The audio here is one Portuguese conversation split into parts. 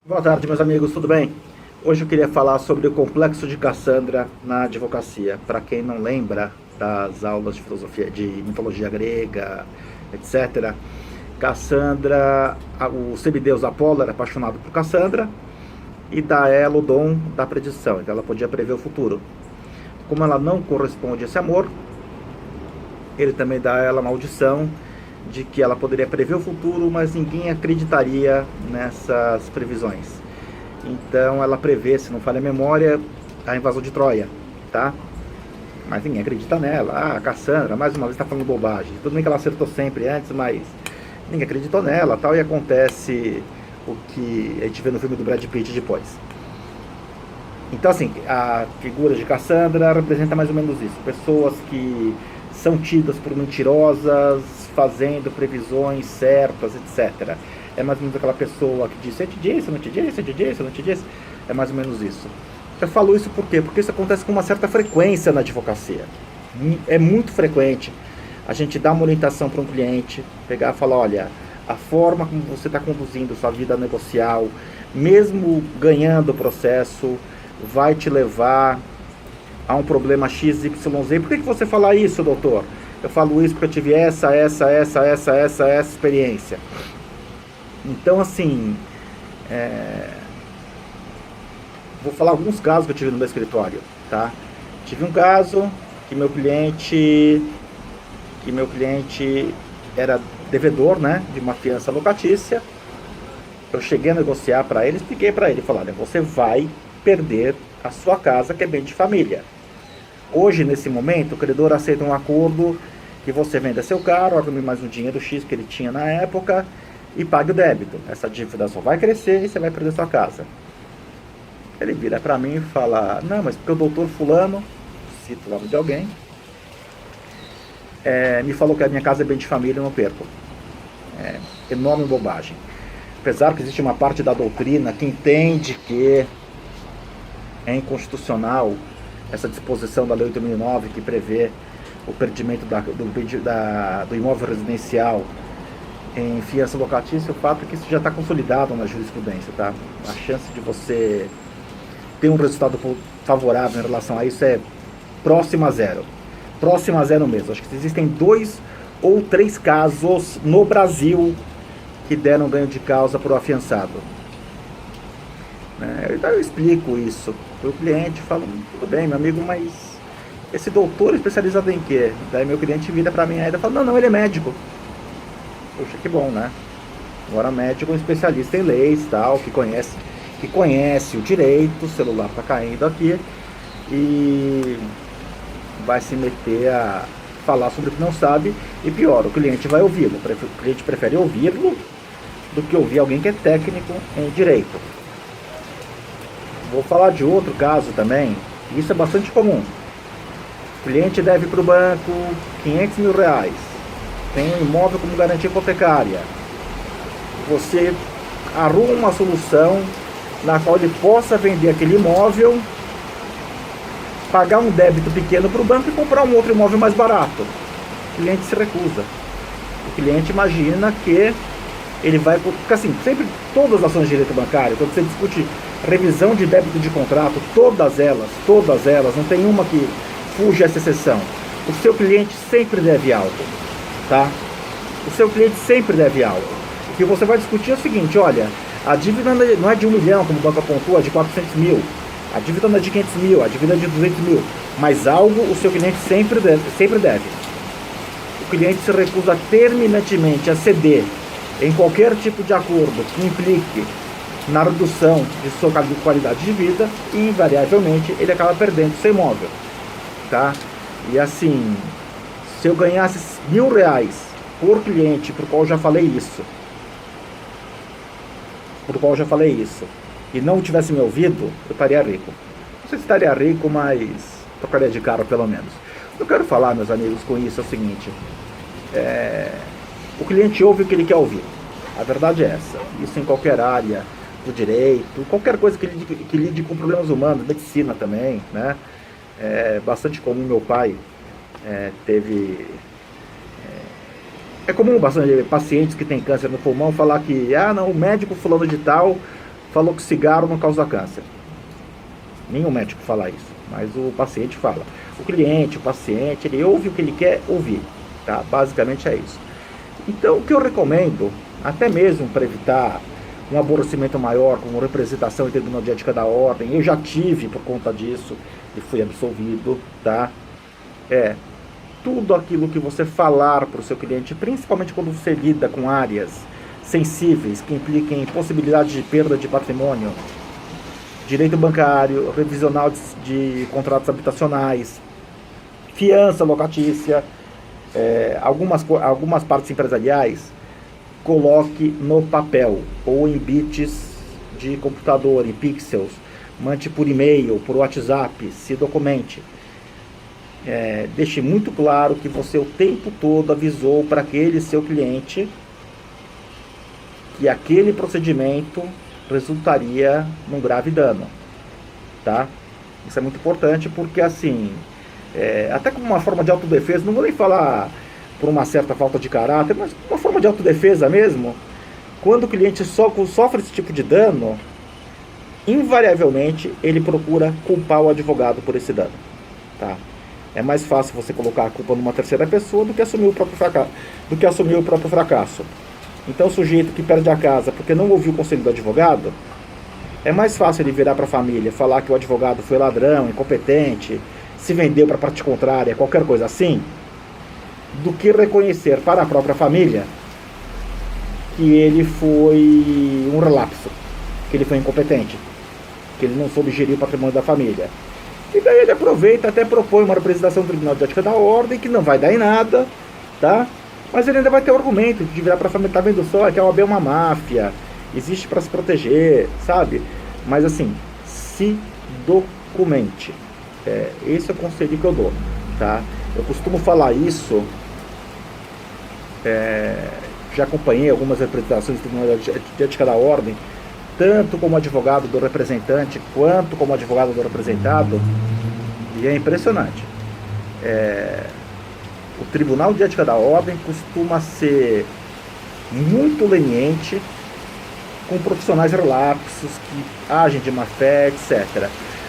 Boa tarde, meus amigos, tudo bem? Hoje eu queria falar sobre o complexo de Cassandra na advocacia. Para quem não lembra das aulas de filosofia, de mitologia grega, etc., Cassandra, o semideus Apolo era apaixonado por Cassandra e dá a ela o dom da predição, então ela podia prever o futuro. Como ela não corresponde a esse amor, ele também dá a ela a maldição de que ela poderia prever o futuro, mas ninguém acreditaria nessas previsões. Então ela prevê, se não falha a memória, a invasão de Troia, tá? Mas ninguém acredita nela. Ah, Cassandra, mais uma vez está falando bobagem. Tudo bem que ela acertou sempre antes, mas ninguém acreditou nela, tal, e acontece o que a gente vê no filme do Brad Pitt depois. Então, assim, a figura de Cassandra representa mais ou menos isso. Pessoas que são tidas por mentirosas, fazendo previsões certas, etc. É mais ou menos aquela pessoa que diz: eu te disse, eu não te disse, eu te disse, eu não te disse. É mais ou menos isso. Eu falo isso por quê? Porque isso acontece com uma certa frequência na advocacia. É muito frequente a gente dar uma orientação para um cliente, pegar e falar: olha, a forma como você está conduzindo sua vida negocial, mesmo ganhando o processo, vai te levar a um problema XYZ. Por que você fala isso, doutor? Eu falo isso porque eu tive essa experiência. Então, assim, vou falar alguns casos que eu tive no meu escritório, tá? Tive um caso que meu cliente era devedor, né, de uma fiança locatícia. Eu cheguei a negociar para ele, expliquei para ele, falei: olha, você vai perder a sua casa, que é bem de família. Hoje, nesse momento, o credor aceita um acordo que você venda seu carro, arrume mais um dinheiro X que ele tinha na época e pague o débito. Essa dívida só vai crescer e você vai perder sua casa. Ele vira para mim e fala: não, mas porque o doutor fulano, cito o nome de alguém, me falou que a minha casa é bem de família e eu não perco. Enorme bobagem. Apesar que existe uma parte da doutrina que entende que é inconstitucional essa disposição da Lei 8.009 que prevê o perdimento do imóvel residencial em fiança locatícia. O fato é que isso já está consolidado na jurisprudência, tá? A chance de você ter um resultado favorável em relação a isso é próxima a zero. Próxima a zero mesmo. Acho que existem 2 ou 3 casos no Brasil que deram ganho de causa para o afiançado. Então eu explico isso para o cliente, falo: tudo bem, meu amigo, mas esse doutor é especializado em quê? Daí meu cliente vira para mim ainda e fala: não, ele é médico. Poxa, que bom, né? Agora médico é um especialista em leis, tal, que conhece o direito. O celular tá caindo aqui e vai se meter a falar sobre o que não sabe, e pior, o cliente vai ouvi-lo. O cliente prefere ouvi-lo do que ouvir alguém que é técnico em direito. Vou falar de outro caso também, isso é bastante comum. O cliente deve para o banco R$500 mil, tem um imóvel como garantia hipotecária. Você arruma uma solução na qual ele possa vender aquele imóvel, pagar um débito pequeno para o banco e comprar um outro imóvel mais barato. O cliente se recusa. O cliente imagina que ele vai... Porque assim, sempre, todas as ações de direito bancário, quando você discute revisão de débito de contrato, todas elas, não tem uma que fuja essa exceção. O seu cliente sempre deve algo, tá? O seu cliente sempre deve algo. O que você vai discutir é o seguinte: olha, a dívida não é de 1 milhão, como o banco apontou, é de 400 mil. A dívida não é de 500 mil, a dívida é de 200 mil. Mas algo o seu cliente sempre deve. O cliente se recusa terminantemente a ceder em qualquer tipo de acordo que implique na redução de sua qualidade de vida, e invariavelmente ele acaba perdendo seu imóvel, tá? E assim, se eu ganhasse R$1.000 por cliente por qual eu já falei isso, e não tivesse me ouvido, eu estaria rico. Não sei se estaria rico, mas trocaria de carro pelo menos. O que eu quero falar, meus amigos, com isso é o seguinte: o cliente ouve o que ele quer ouvir. A verdade é essa. Isso em qualquer área do direito, qualquer coisa que lide com problemas humanos, medicina também, né? É bastante comum. Meu pai teve É comum bastante pacientes que têm câncer no pulmão falar que, não, o médico fulano de tal falou que cigarro não causa câncer. Nenhum médico fala isso, mas o paciente fala. O cliente, o paciente, ele ouve o que ele quer ouvir, tá? Basicamente é isso. Então, o que eu recomendo, até mesmo para evitar um aborrecimento maior, como representação em tribunal de ética da ordem, eu já tive por conta disso e fui absolvido, tá? Tudo aquilo que você falar para o seu cliente, principalmente quando você lida com áreas sensíveis que impliquem possibilidade de perda de patrimônio, direito bancário, revisional de contratos habitacionais, fiança locatícia, algumas partes empresariais, coloque no papel ou em bits de computador, em pixels, mande por e-mail, por WhatsApp, se documente. Deixe muito claro que você o tempo todo avisou para aquele seu cliente que aquele procedimento resultaria num grave dano, tá? Isso é muito importante porque, assim, até como uma forma de autodefesa, não vou nem falar por uma certa falta de caráter, mas uma forma de autodefesa mesmo, quando o cliente sofre esse tipo de dano, invariavelmente ele procura culpar o advogado por esse dano, tá? É mais fácil você colocar a culpa numa terceira pessoa do que assumir o próprio fracasso. Então, o sujeito que perde a casa porque não ouviu o conselho do advogado, é mais fácil ele virar para a família, falar que o advogado foi ladrão, incompetente, se vendeu para a parte contrária, qualquer coisa assim, do que reconhecer para a própria família que ele foi um relapso, que ele foi incompetente, que ele não soube gerir o patrimônio da família. E daí ele aproveita, até propõe uma representação do Tribunal de Ética da Ordem, que não vai dar em nada, tá? Mas ele ainda vai ter o argumento de virar para a família, tá vendo só, que a OAB é uma máfia, existe para se proteger, sabe? Mas assim, se documente. Esse é o conselho que eu dou, tá? Eu costumo falar isso, já acompanhei algumas representações do Tribunal de Ética da Ordem, tanto como advogado do representante, quanto como advogado do representado, e é impressionante. O Tribunal de Ética da Ordem costuma ser muito leniente com profissionais relapsos que agem de má fé, etc.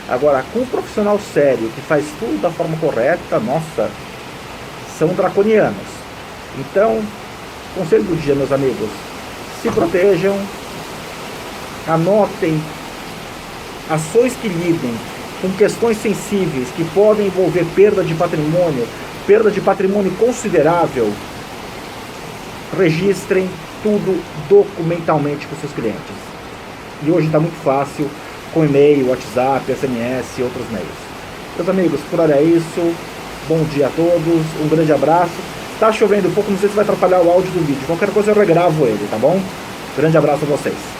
Agora, com um profissional sério que faz tudo da forma correta, nossa, são draconianos. Então, conselho do dia, meus amigos, se protejam, anotem ações que lidem com questões sensíveis que podem envolver perda de patrimônio considerável, registrem tudo documentalmente com seus clientes. E hoje está muito fácil, com e-mail, WhatsApp, SMS e outros meios. Meus amigos, por hora é isso. Bom dia a todos, um grande abraço. Está chovendo um pouco, não sei se vai atrapalhar o áudio do vídeo. Qualquer coisa eu regravo ele, tá bom? Grande abraço a vocês.